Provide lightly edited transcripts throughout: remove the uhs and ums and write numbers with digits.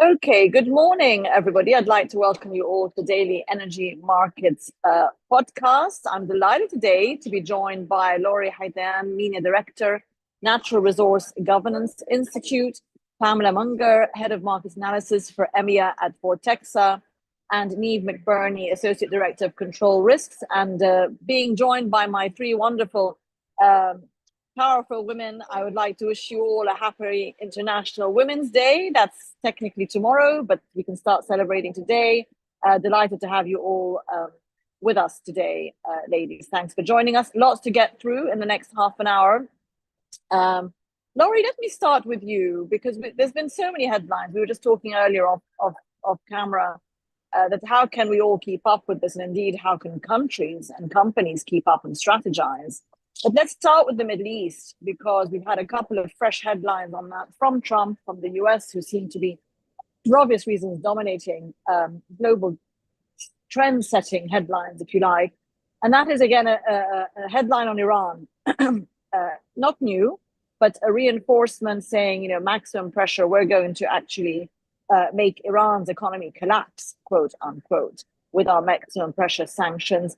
Okay, good morning, everybody. I'd like to welcome you all to the Daily Energy Markets podcast. I'm delighted today to be joined by Laurie Haytham, Media Director, Natural Resource Governance Institute, Pamela Munger, Head of Market Analysis for EMEA at Fortexa, and Niamh McBurney, Associate Director of Control Risks, and being joined by my three wonderful powerful women. I would like to wish you all a happy International Women's Day. That's technically tomorrow, but we can start celebrating today. Delighted to have you all with us today, ladies. Thanks for joining us. Lots to get through in the next half an hour. Laurie, let me start with you because there's been so many headlines. We were just talking earlier off camera that how can we all keep up with this? And indeed, how can countries and companies keep up and strategize? But let's start with the Middle East, because we've had a couple of fresh headlines on that from Trump, from the US, who seem to be, for obvious reasons, dominating global trend-setting headlines, if you like. And that is, again, a headline on Iran. Not new, but a reinforcement saying, maximum pressure, we're going to actually make Iran's economy collapse, quote unquote, with our maximum pressure sanctions.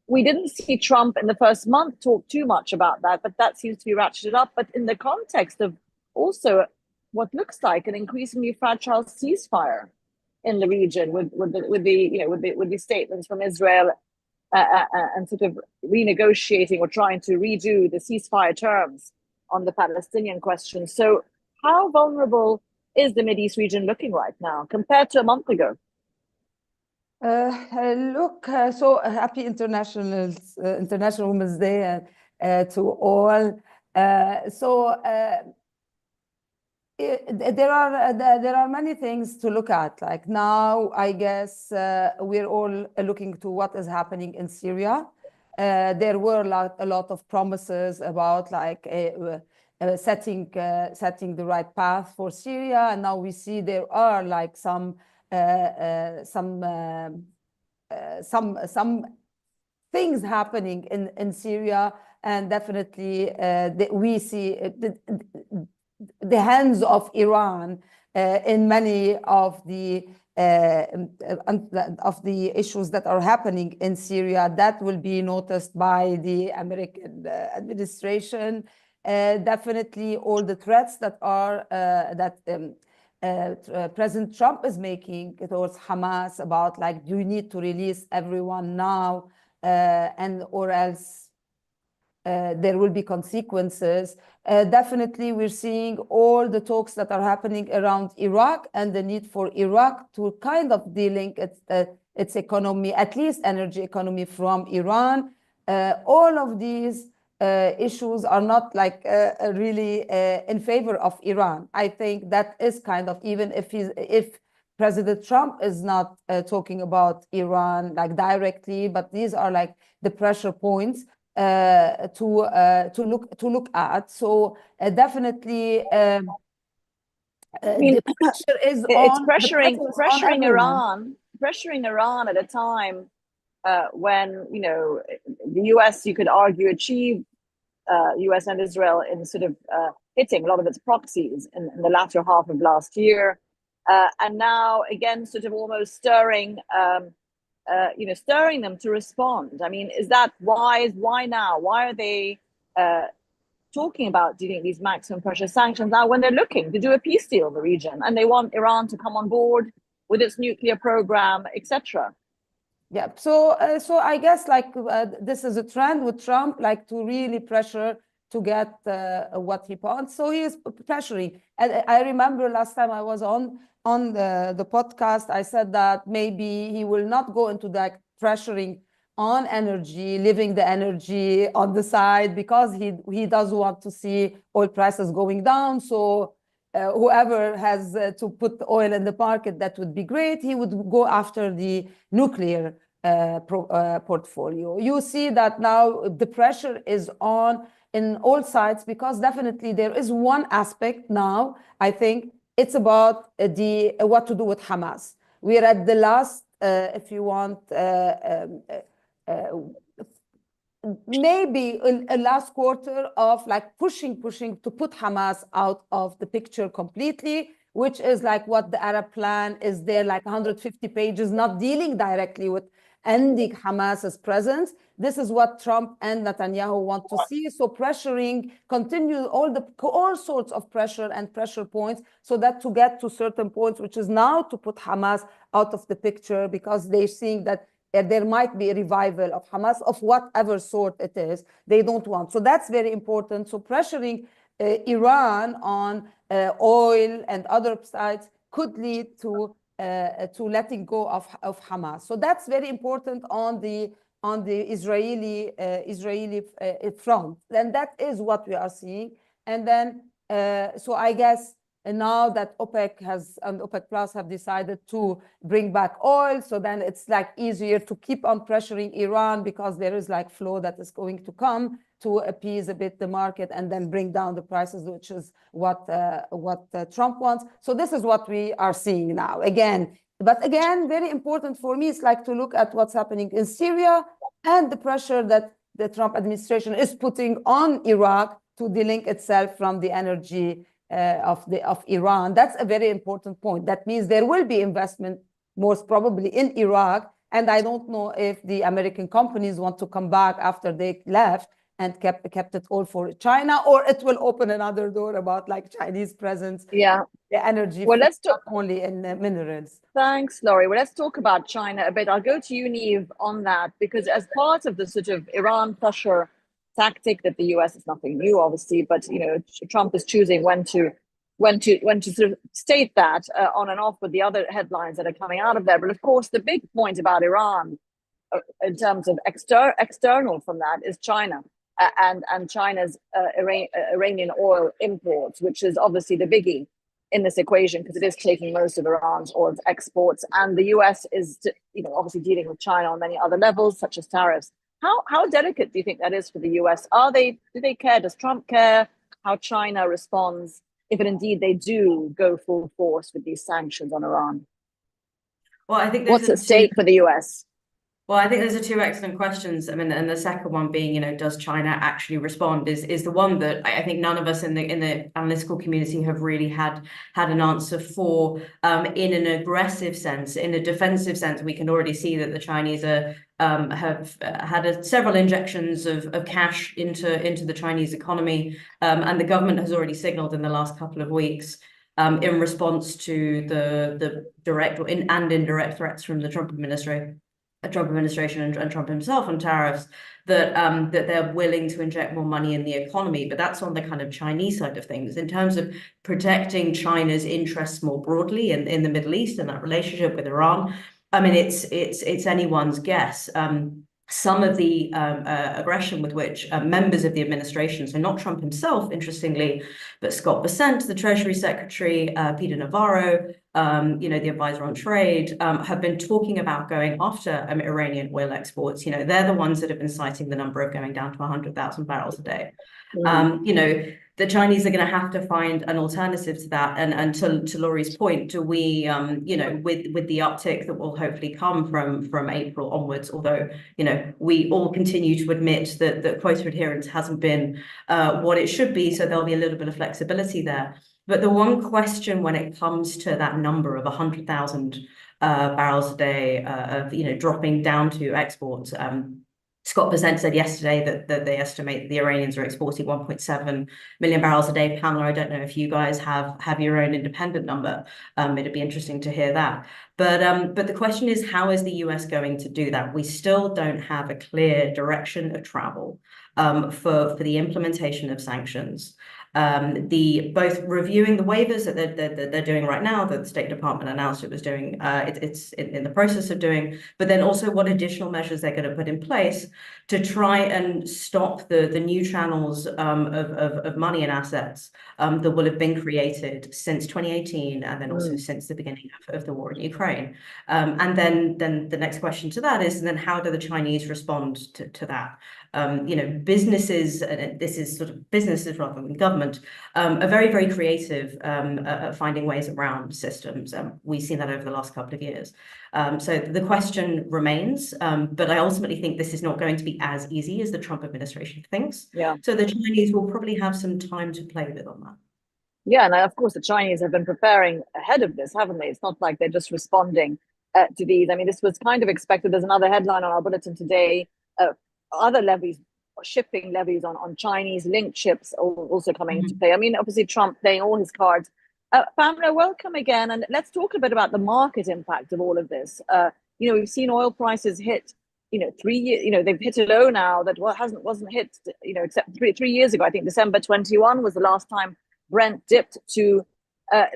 We didn't see Trump in the first month talk too much about that, but that seems to be ratcheted up. But in the context of also what looks like an increasingly fragile ceasefire in the region, with the statements from Israel and sort of renegotiating or trying to redo the ceasefire terms on the Palestinian question. So, how vulnerable is the Mideast region looking right now compared to a month ago? So happy International Women's Day to all. There are many things to look at. Like now, I guess we're all looking to what is happening in Syria. There were a lot of promises about setting the right path for Syria, and now we see there are like some things happening in Syria, and definitely we see the hands of Iran in many of the issues that are happening in Syria. That will be noticed by the American administration. Definitely, all the threats that are President Trump is making towards Hamas about do you need to release everyone now, or else there will be consequences. Definitely, we're seeing all the talks that are happening around Iraq and the need for Iraq to kind of de-link its economy, at least energy economy, from Iran. All of these issues are not really in favor of Iran. I think that is kind of, even if President Trump is not talking about Iran directly, but these are the pressure points to look at. So definitely, the pressure is it's on. Pressuring Iran at a time when the US, you could argue, achieved US and Israel in sort of hitting a lot of its proxies in the latter half of last year, and now again sort of almost stirring them to respond. I mean, is that wise? Why now? Why are they talking about doing these maximum pressure sanctions now when they're looking to do a peace deal in the region and they want Iran to come on board with its nuclear program, etc.? Yeah, so I guess this is a trend with Trump, to really pressure to get what he wants. So he is pressuring. And I remember last time I was on the podcast, I said that maybe he will not go into that pressuring on energy, leaving the energy on the side, because he does want to see oil prices going down. So whoever has to put oil in the market, that would be great. He would go after the nuclear portfolio. You see that now the pressure is on in all sides, because definitely there is one aspect now. I think it's about what to do with Hamas. We are at the last, if you want, maybe a last quarter of pushing to put Hamas out of the picture completely. which is like what the Arab plan is there, like 150 pages, not dealing directly with ending Hamas's presence. This is what Trump and Netanyahu want to see. So pressuring, continue all sorts of pressure and pressure points, so that to get to certain points, which is now to put Hamas out of the picture, because they're seeing that there might be a revival of Hamas of whatever sort it is, they don't want. So that's very important. So pressuring Iran on oil and other sides could lead to letting go of Hamas. So that's very important on the Israeli front. And that is what we are seeing. And then, so I guess now that OPEC and OPEC Plus have decided to bring back oil, so then it's like easier to keep on pressuring Iran, because there is like flow that is going to come to appease a bit the market and then bring down the prices, which is what Trump wants. So this is what we are seeing now. But again, very important for me is like to look at what's happening in Syria and the pressure that the Trump administration is putting on Iraq to delink itself from the energy of Iran. That's a very important point. That means there will be investment, most probably in Iraq. And I don't know if the American companies want to come back after they left and kept it all for China, or it will open another door about like Chinese presence, the energy, well, let's talk only in minerals. Thanks, Laurie. Well, let's talk about China a bit. I'll go to you, Niamh, on that, because as part of the sort of Iran pressure tactic that the US is nothing new, obviously, but Trump is choosing when to sort of state that on and off with the other headlines that are coming out of there. But of course, the big point about Iran in terms of external from that is China. And China's Iranian oil imports, which is obviously the biggie in this equation, because it is taking most of Iran's oil exports. And the US is, obviously dealing with China on many other levels, such as tariffs. How delicate do you think that is for the US? Do they care? Does Trump care how China responds if indeed they do go full force with these sanctions on Iran? Well, I think what's at stake for the US? Well, I think those are two excellent questions. I mean, and the second one being, does China actually respond is the one that I think none of us in the analytical community have really had an answer for. In an aggressive sense, in a defensive sense, we can already see that the Chinese have had several injections of cash into the Chinese economy, and the government has already signaled in the last couple of weeks, in response to the direct and indirect threats from the Trump administration and Trump himself on tariffs, that they're willing to inject more money in the economy. But that's on the kind of Chinese side of things. In terms of protecting China's interests more broadly in the Middle East and that relationship with Iran, I mean, it's anyone's guess. Some of the aggression with which members of the administration, so not Trump himself, interestingly, but Scott Bessent, the Treasury Secretary, Peter Navarro, the advisor on trade, have been talking about going after Iranian oil exports. They're the ones that have been citing the number of going down to 100,000 barrels a day. The Chinese are going to have to find an alternative to that. And to Laurie's point, do we, with the uptick that will hopefully come from April onwards, although, we all continue to admit that quota adherence hasn't been what it should be, so there'll be a little bit of flexibility there. But the one question when it comes to that number of 100,000 barrels a day of, dropping down to exports, Scott Bessent said yesterday that they estimate the Iranians are exporting 1.7 million barrels a day. Pamela, I don't know if you guys have your own independent number. It'd be interesting to hear that. But the question is, how is the US going to do that? We still don't have a clear direction of travel for the implementation of sanctions. Both reviewing the waivers that they're doing right now, that the State Department announced it was doing, it's in the process of doing, but then also what additional measures they're going to put in place to try and stop the new channels of money and assets that will have been created since 2018, and then also since the beginning of the war in Ukraine. And then the next question to that is, then how do the Chinese respond to that? Businesses, and this is sort of businesses rather than government, are very, very creative at finding ways around systems. We've seen that over the last couple of years. So the question remains, but I ultimately think this is not going to be as easy as the Trump administration thinks. Yeah. So the Chinese will probably have some time to play with on that. Yeah, and of course the Chinese have been preparing ahead of this, haven't they? It's not like they're just responding to these. I mean, this was kind of expected. There's another headline on our bulletin today. Other levies, shipping levies on Chinese linked ships also coming into play. I mean, obviously Trump playing all his cards. Pamela, welcome again, and let's talk a bit about the market impact of all of this. We've seen oil prices hit, 3 years. They've hit a low now that wasn't hit, except three years ago. I think December 21 was the last time Brent dipped to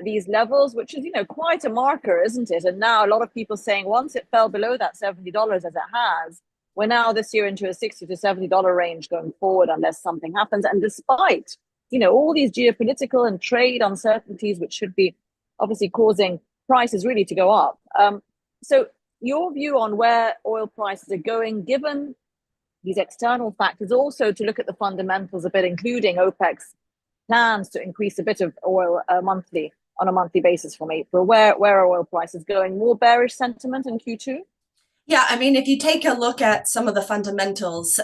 these levels, which is, quite a marker, isn't it? And now a lot of people saying once it fell below that $70 as it has, we're now this year into a $60 to $70 range going forward, unless something happens. And despite, all these geopolitical and trade uncertainties, which should be obviously causing prices really to go up. So your view on where oil prices are going, given these external factors, also to look at the fundamentals a bit, including OPEC's plans to increase a bit of oil on a monthly basis from April. Where are oil prices going? More bearish sentiment in Q2? Yeah, I mean, if you take a look at some of the fundamentals,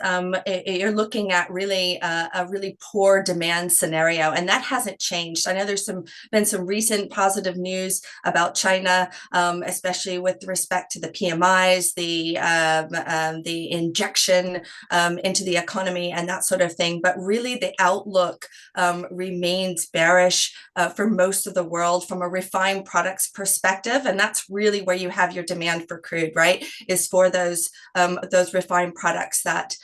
you're looking at really a really poor demand scenario, and that hasn't changed. I know there's been some recent positive news about China, especially with respect to the PMIs, the injection into the economy and that sort of thing. But really, the outlook remains bearish for most of the world from a refined products perspective, and that's really where you have your demand for crude, right? Is for those refined products that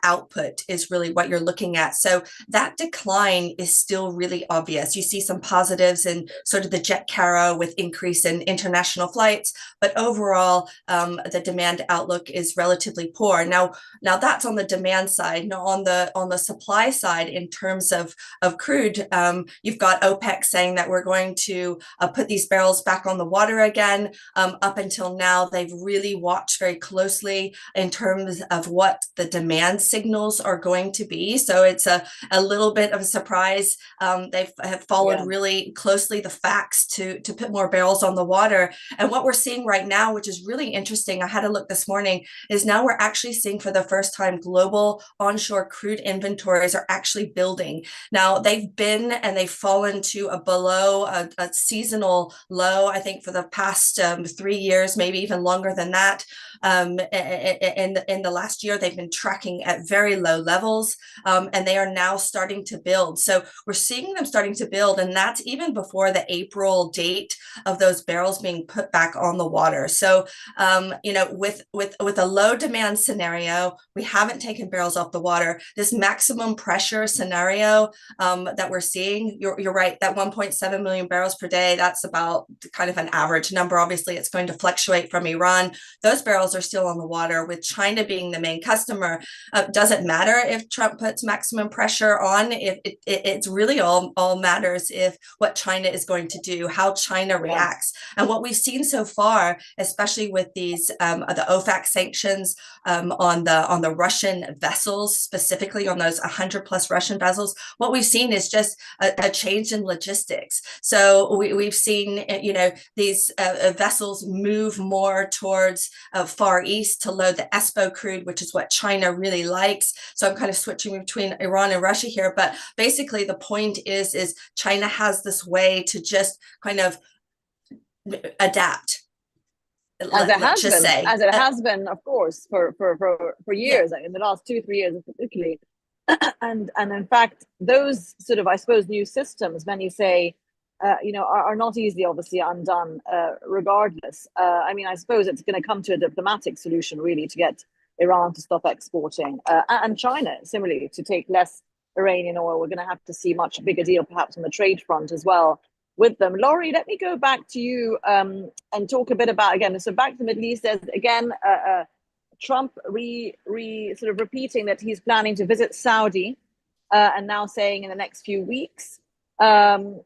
output is really what you're looking at. So that decline is still really obvious. You see some positives in sort of the jet kero with increase in international flights, but overall the demand outlook is relatively poor. Now that's on the demand side. Now on the supply side, in terms of crude, you've got OPEC saying that we're going to put these barrels back on the water again. Up until now, they've really watched very closely in terms of what the demand signals are going to be. So it's a little bit of a surprise. They have followed really closely the facts to put more barrels on the water. And what we're seeing right now, which is really interesting, I had a look this morning, is now we're actually seeing for the first time global onshore crude inventories are actually building. Now they've been and they've fallen to below a seasonal low, I think, for the past 3 years, maybe even longer than that. In the last year, they've been tracking at very low levels, and they are now starting to build. So we're seeing them starting to build, and that's even before the April date of those barrels being put back on the water. So, with a low demand scenario, we haven't taken barrels off the water. This maximum pressure scenario that we're seeing, you're right, that 1.7 million barrels per day, that's about kind of an average number. Obviously, it's going to fluctuate from Iran. Those barrels are still on the water, with China being the main customer. Doesn't matter if Trump puts maximum pressure on. It's really all matters if what China is going to do, how China reacts. And what we've seen so far, especially with these the OFAC sanctions on the Russian vessels, specifically on those 100 plus Russian vessels, what we've seen is just a change in logistics. So we've seen these vessels move more towards Far East to load the ESPO crude, which is what China really likes. So I'm kind of switching between Iran and Russia here, but basically the point is China has this way to just kind of adapt. As it has been, of course, for years, in the last 2-3 years particularly. And in fact, those sort of, I suppose, new systems, many say, are not easily, obviously, undone regardless. I suppose it's going to come to a diplomatic solution, really, to get Iran to stop exporting, and China, similarly, to take less Iranian oil. We're going to have to see much bigger deal, perhaps, on the trade front as well with them. Laurie, let me go back to you and talk a bit about, again, so back to the Middle East. There's, again, Trump sort of repeating that he's planning to visit Saudi, and now saying in the next few weeks, some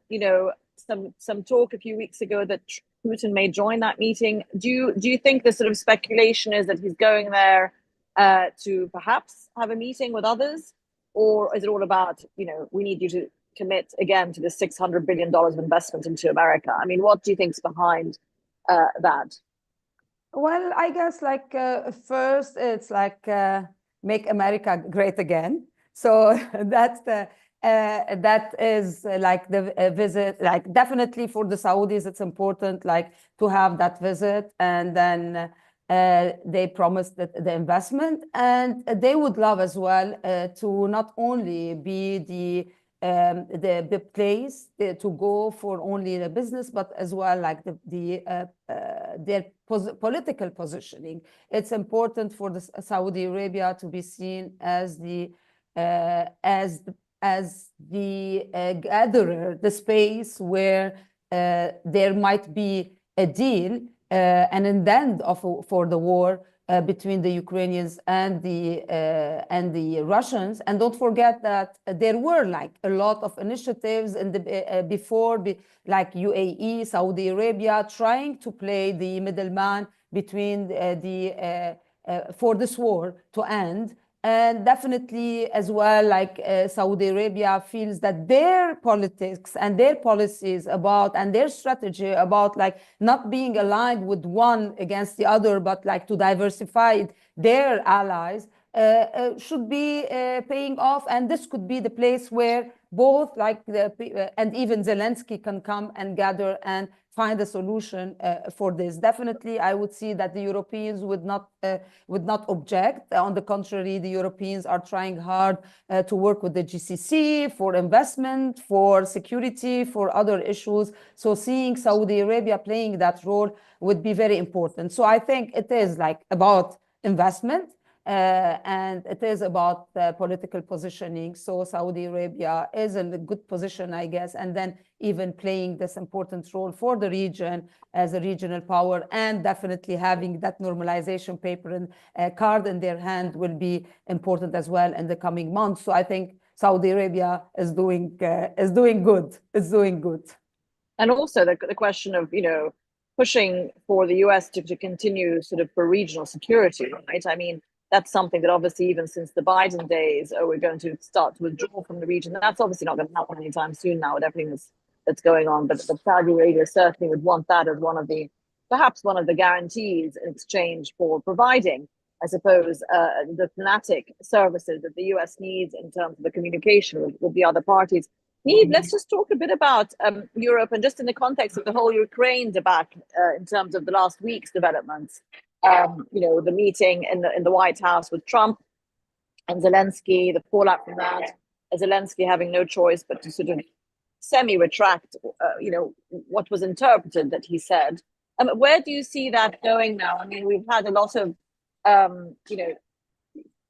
talk a few weeks ago that Putin may join that meeting. Do you think the sort of speculation is that he's going there to perhaps have a meeting with others, or is it all about, we need you to commit again to the $600 billion of investment into America? I mean, what do you think's behind that? Well, I guess first it's make America great again. So that's that is like the visit, like definitely for the Saudis, it's important like to have that visit. And then they promised that the investment, and they would love as well to not only be the place to go for only the business, but as well like their political positioning. It's important for the Saudi Arabia to be seen as the gatherer, the space where there might be a deal and an end for the war between the Ukrainians and the Russians. And don't forget that there were like a lot of initiatives in the like UAE, Saudi Arabia, trying to play the middleman between for this war to end. And definitely as well, like Saudi Arabia feels that their politics and their policies about and their strategy about like not being aligned with one against the other, but like to diversify their allies should be paying off. And this could be the place where both like and even Zelensky can come and gather and find a solution for this. Definitely, I would see that the Europeans would not object. On the contrary, the Europeans are trying hard to work with the GCC for investment, for security, for other issues. So seeing Saudi Arabia playing that role would be very important. So I think it is like about investment. And it is about political positioning. So Saudi Arabia is in a good position, I guess, and then even playing this important role for the region as a regional power, and definitely having that normalization paper and card in their hand will be important as well in the coming months. So I think Saudi Arabia is doing good. It's doing good. And also the question of, pushing for the US to continue sort of for regional security, right? I mean, that's something that obviously even since the Biden days, we're going to start to withdraw from the region. That's obviously not going to happen anytime soon now with everything that's going on. But Saudi Arabia certainly would want that as perhaps one of the guarantees in exchange for providing, I suppose, the diplomatic services that the US needs in terms of the communication with the other parties. Niamh, let's just talk a bit about Europe and just in the context of the whole Ukraine debacle in terms of the last week's developments. The meeting in the White House with Trump and Zelensky, the fallout from that, Zelensky having no choice but to sort of semi-retract, what was interpreted that he said. Where do you see that going now? I mean, we've had a lot of,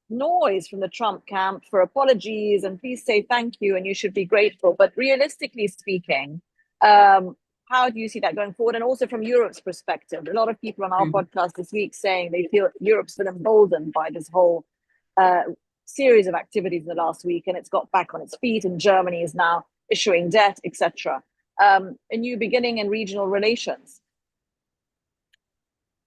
noise from the Trump camp for apologies and please say thank you and you should be grateful. But realistically speaking, how do you see that going forward? And also from Europe's perspective, a lot of people on our podcast this week saying they feel Europe's been emboldened by this whole series of activities in the last week, and it's got back on its feet, and Germany is now issuing debt, etc. A new beginning in regional relations.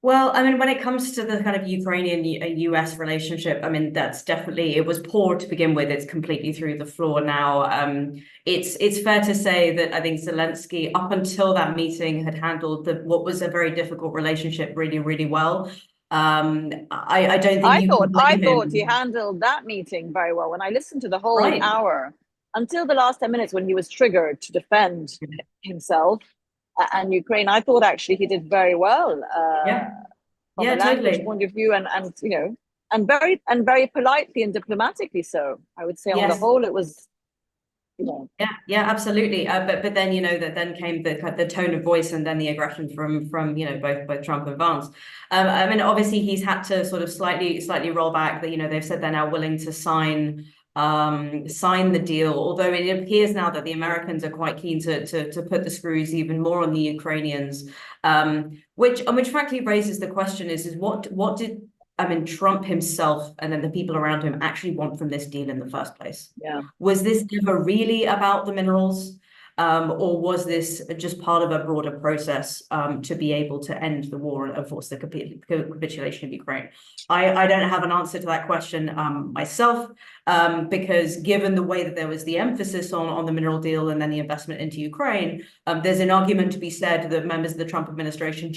Well, I mean, when it comes to the kind of Ukrainian-US relationship, I mean, that's definitely, it was poor to begin with. It's completely through the floor now. It's fair to say that I think Zelensky, up until that meeting, had handled what was a very difficult relationship really, really well. I don't think I thought he handled that meeting very well. When I listened to the whole hour, until the last 10 minutes when he was triggered to defend himself and Ukraine, I thought actually he did very well. From a language point of view, and very politely and diplomatically so. I would say on the whole, it was. Yeah, absolutely. But then that then came the tone of voice and then the aggression from both Trump and Vance. I mean, obviously he's had to sort of slightly roll back that they've said they're now willing to sign the deal, although it appears now that the Americans are quite keen to put the screws even more on the Ukrainians, which frankly raises the question is what did Trump himself and then the people around him actually want from this deal in the first place? Yeah. Was this ever really about the minerals? Or was this just part of a broader process to be able to end the war and force the capitulation of Ukraine? I don't have an answer to that question myself, because given the way that there was the emphasis on the mineral deal and then the investment into Ukraine, there's an argument to be said that members of the Trump administration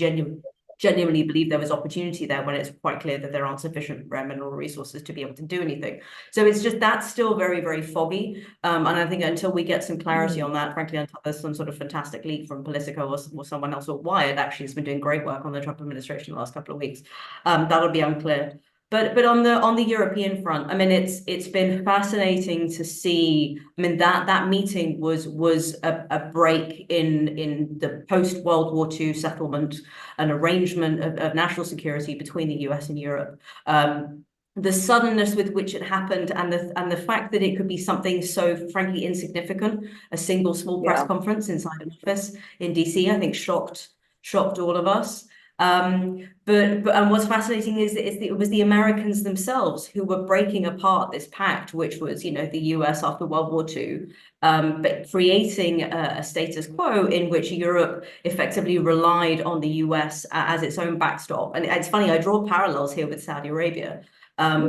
genuinely believe there was opportunity there when it's quite clear that there aren't sufficient rare mineral resources to be able to do anything. So it's just, that's still very, very foggy. And I think until we get some clarity on that, frankly, until there's some sort of fantastic leak from Politico or someone else, or Wired actually has been doing great work on the Trump administration the last couple of weeks, that'll be unclear. But on the European front, I mean, it's been fascinating to see. I mean, that meeting was a break in the post World War II settlement, an arrangement of national security between the US and Europe. The suddenness with which it happened, and the fact that it could be something so frankly insignificant, a single small press conference inside an office in DC, I think shocked all of us. But what's fascinating is it was the Americans themselves who were breaking apart this pact, which was, you know, the US after World War II, but creating a status quo in which Europe effectively relied on the US as its own backstop. And it's funny, I draw parallels here with Saudi Arabia.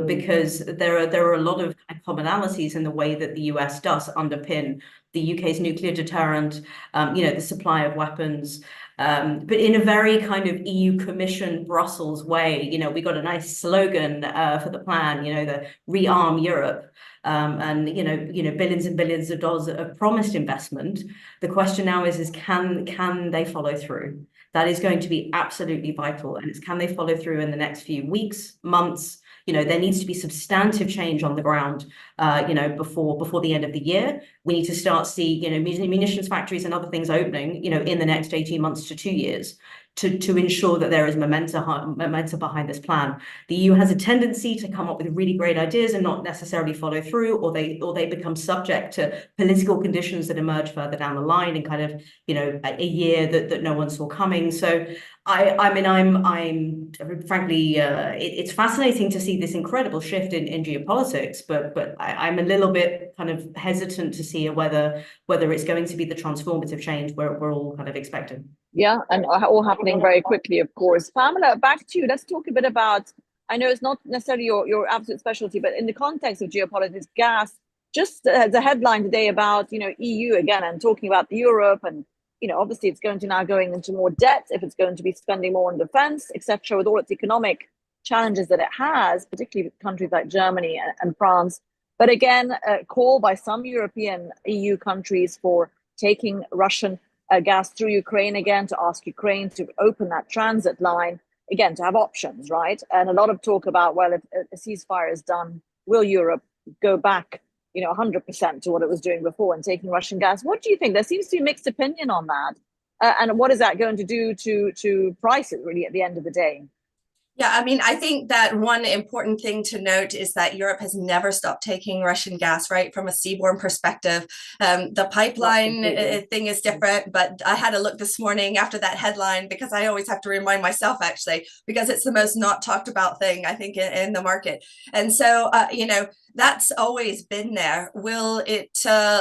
Because there are a lot of commonalities in the way that the US does underpin the UK's nuclear deterrent, you know, the supply of weapons, but in a very kind of EU Commission Brussels way. You know, we got a nice slogan for the plan, you know, the rearm Europe, and you know, billions and billions of dollars of promised investment. The question now is can they follow through? That is going to be absolutely vital, and it's can they follow through in the next few weeks, months. You know, there needs to be substantive change on the ground, you know, before the end of the year. We need to start see, you know, munitions factories and other things opening, you know, in the next 18 months to 2 years to ensure that there is momentum behind this plan. The EU has a tendency to come up with really great ideas and not necessarily follow through, or they become subject to political conditions that emerge further down the line in kind of, you know, a year that no one saw coming. So I mean, I'm frankly, it's fascinating to see this incredible shift in geopolitics, but I'm a little bit kind of hesitant to see whether it's going to be the transformative change we're all kind of expecting. Yeah, and all happening very quickly, of course. Pamela, back to you. Let's talk a bit about, I know it's not necessarily your absolute specialty, but in the context of geopolitics, gas, just the headline today about, you know, EU again, and talking about Europe, and, you know, obviously it's going into more debt if it's going to be spending more on defense, etc., with all its economic challenges that it has, particularly with countries like Germany and France. But again, a call by some European EU countries for taking Russian gas through Ukraine again, to ask Ukraine to open that transit line, again, to have options, right? And a lot of talk about, well, if a ceasefire is done, will Europe go back, you know, 100% to what it was doing before and taking Russian gas? What do you think? There seems to be mixed opinion on that. And what is that going to do to prices, really, at the end of the day? Yeah, I mean, I think that one important thing to note is that Europe has never stopped taking Russian gas, right? From a seaborne perspective. The pipeline thing is different, but I had a look this morning after that headline, because I always have to remind myself, actually, because it's the most not talked about thing, I think, in the market. And so, you know, that's always been there. Will it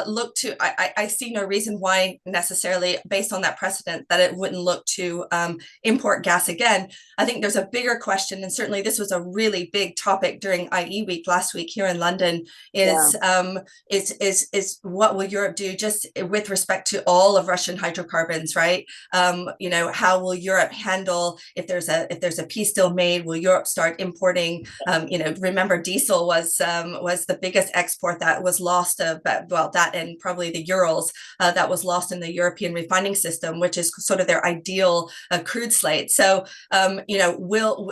look to, I see no reason why necessarily, based on that precedent, that it wouldn't look to import gas again. I think there's a bigger question, and certainly this was a really big topic during IE Week last week here in London, is what will Europe do just with respect to all of Russian hydrocarbons, right? You know, how will Europe handle if there's a peace deal made? Will Europe start importing? You know, remember diesel was the biggest export that was lost of, well, that and probably the Urals that was lost in the European refining system, which is sort of their ideal crude slate. So, you know, will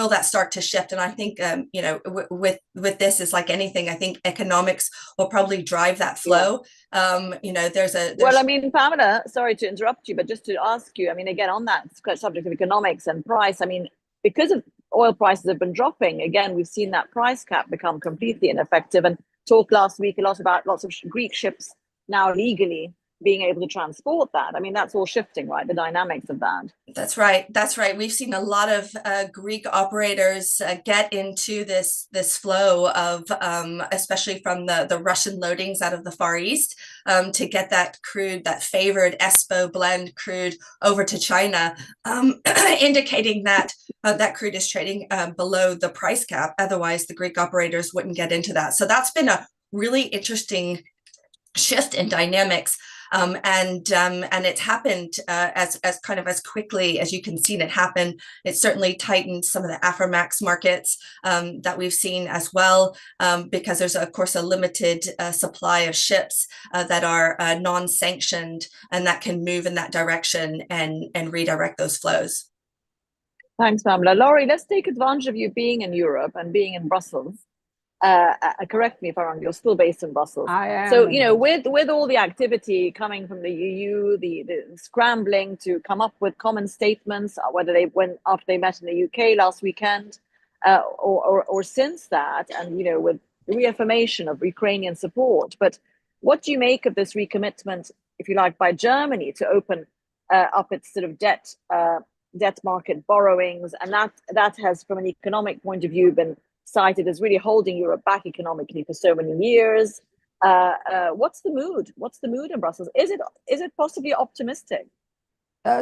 that start to shift? And I think, you know, with this, is like anything, I think economics will probably drive that flow. You know, well, I mean, Pamela, sorry to interrupt you, but just to ask you, I mean, again, on that subject of economics and price, I mean, because of oil prices have been dropping, again, we've seen that price cap become completely ineffective. And talk last week a lot about lots of Greek ships now legally being able to transport that. I mean, that's all shifting, right? The dynamics of that. That's right. That's right. We've seen a lot of Greek operators get into this flow of, especially from the Russian loadings out of the Far East, to get that crude, that favored ESPO blend crude, over to China, indicating that that crude is trading below the price cap. Otherwise, the Greek operators wouldn't get into that. So that's been a really interesting shift in dynamics. And it's happened as kind of as quickly as you can see it happen. It certainly tightened some of the Aframax markets that we've seen as well, because there's of course a limited supply of ships that are non-sanctioned and that can move in that direction and redirect those flows. Thanks, Pamela. Laurie, let's take advantage of you being in Europe and being in Brussels. Correct me if I'm wrong, you're still based in Brussels. I am. So, you know, with all the activity coming from the EU, the scrambling to come up with common statements, whether they went after they met in the UK last weekend, or since that, and, you know, with the reaffirmation of Ukrainian support. But what do you make of this recommitment, if you like, by Germany to open up its sort of debt market borrowings? And that has, from an economic point of view, been cited as really holding Europe back economically for so many years. What's the mood? What's the mood in Brussels? Is it possibly optimistic?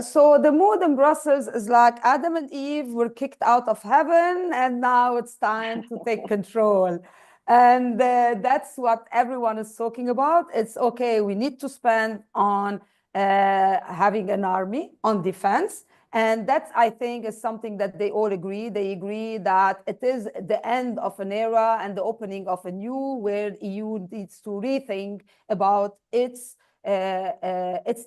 So the mood in Brussels is like Adam and Eve were kicked out of heaven, and now it's time to take control. And that's what everyone is talking about. It's okay, we need to spend on having an army, on defense. And that, I think, is something that they all agree. They agree that it is the end of an era and the opening of a new, where EU needs to rethink about its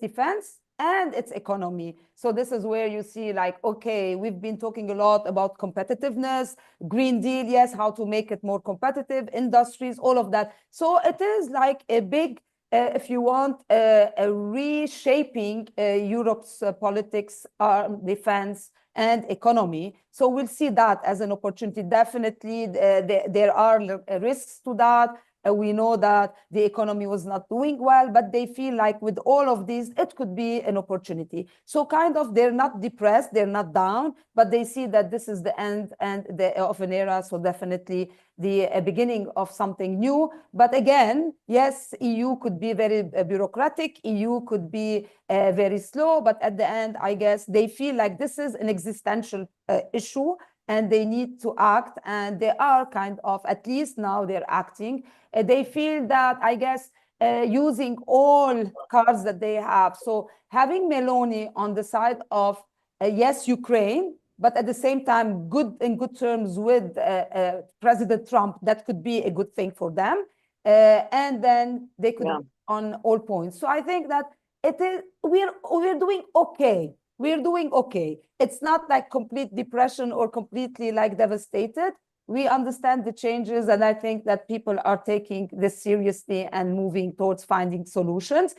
defense and its economy. So this is where you see, like, okay, we've been talking a lot about competitiveness, Green Deal, yes, how to make it more competitive, industries, all of that. So it is like a big, if you want, a reshaping Europe's politics, defense, and economy. So we'll see that as an opportunity. Definitely, there are risks to that. We know that the economy was not doing well, but they feel like with all of these, it could be an opportunity. So kind of, they're not depressed, they're not down, but they see that this is the end of an era. So definitely the beginning of something new. But again, yes, EU could be very bureaucratic, EU could be very slow, but at the end, I guess they feel like this is an existential issue, and they need to act, and they are kind of, at least now they're acting. They feel that, I guess, using all cards that they have. So having Meloni on the side of, yes, Ukraine, but at the same time, in good terms with President Trump, that could be a good thing for them. And then they could on all points. So I think that we're doing okay. We're doing okay. It's not like complete depression or completely like devastated. We understand the changes, and I think that people are taking this seriously and moving towards finding solutions.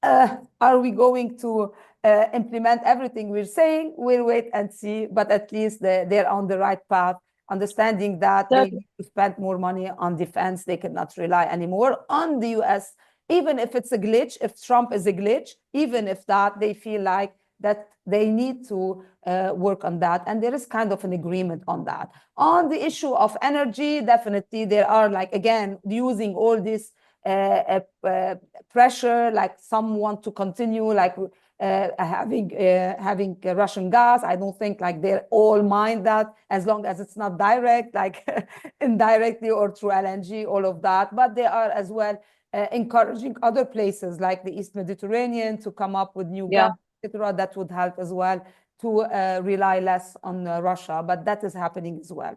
Are we going to implement everything we're saying? We'll wait and see, but at least they're on the right path, understanding that they need to spend more money on defense. They cannot rely anymore on the US, even if it's a glitch, if Trump is a glitch, even if that, they feel like that they need to work on that. And there is kind of an agreement on that. On the issue of energy, definitely there are, like, again, using all this pressure, like some want to continue, like having Russian gas. I don't think like they all mind that, as long as it's not direct, like indirectly or through LNG, all of that. But they are as well encouraging other places like the East Mediterranean to come up with new gas, etc. That would help as well to rely less on Russia, but that is happening as well.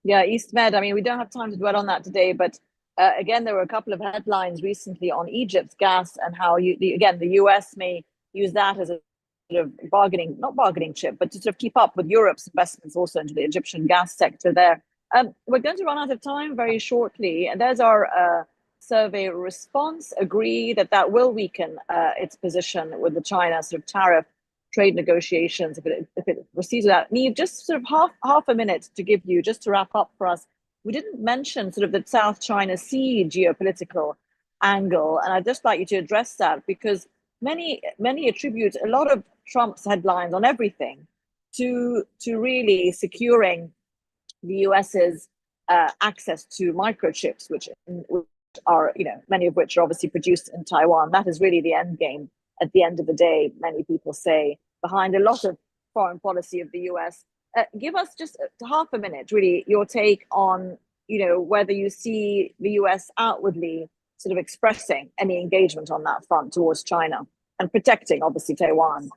Yeah, East Med, I mean, we don't have time to dwell on that today, but again, there were a couple of headlines recently on Egypt's gas and how, the US may use that as a sort of not bargaining chip, but to sort of keep up with Europe's investments also into the Egyptian gas sector there. We're going to run out of time very shortly, and there's our survey response. Agree that will weaken its position with the China sort of tariff trade negotiations if it proceeds with that. Niamh, just sort of half a minute to give you, just to wrap up for us. We didn't mention sort of the South China Sea geopolitical angle, and I'd just like you to address that, because many attribute a lot of Trump's headlines on everything to really securing the US's access to microchips, which are, many of which are obviously produced in Taiwan. That is really the end game at the end of the day, many people say, behind a lot of foreign policy of the US. Give us just half a minute, really, your take on, whether you see the US outwardly sort of expressing any engagement on that front towards China and protecting, obviously, Taiwan.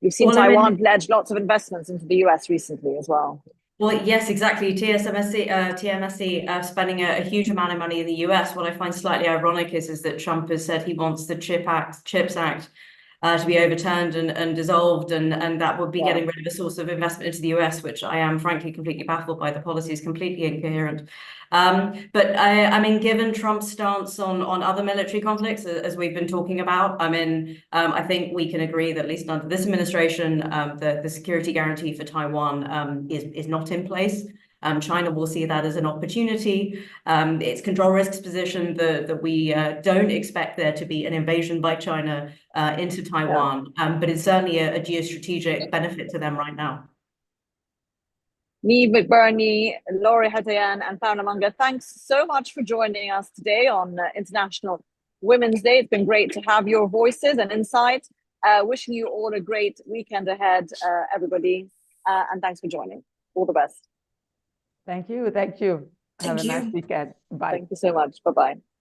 We've seen Taiwan pledge lots of investments into the US recently as well. Well, yes, exactly. TSMC spending a huge amount of money in the US. What I find slightly ironic is that Trump has said he wants the CHIPS Act to be overturned and dissolved, and that would be getting rid of a source of investment into the US, which I am frankly completely baffled by. The policy is completely incoherent. But I mean, given Trump's stance on other military conflicts, as we've been talking about, I mean, I think we can agree that at least under this administration, the security guarantee for Taiwan is not in place. China will see that as an opportunity. Its control risks position that we don't expect there to be an invasion by China into Taiwan, but it's certainly a geostrategic benefit to them right now. Niamh McBurney, Laurie Hatayan, and Paola Manga, thanks so much for joining us today on International Women's Day. It's been great to have your voices and insight. Wishing you all a great weekend ahead, everybody, and thanks for joining. All the best. Thank you. Have a nice weekend. Bye. Thank you so much. Bye-bye.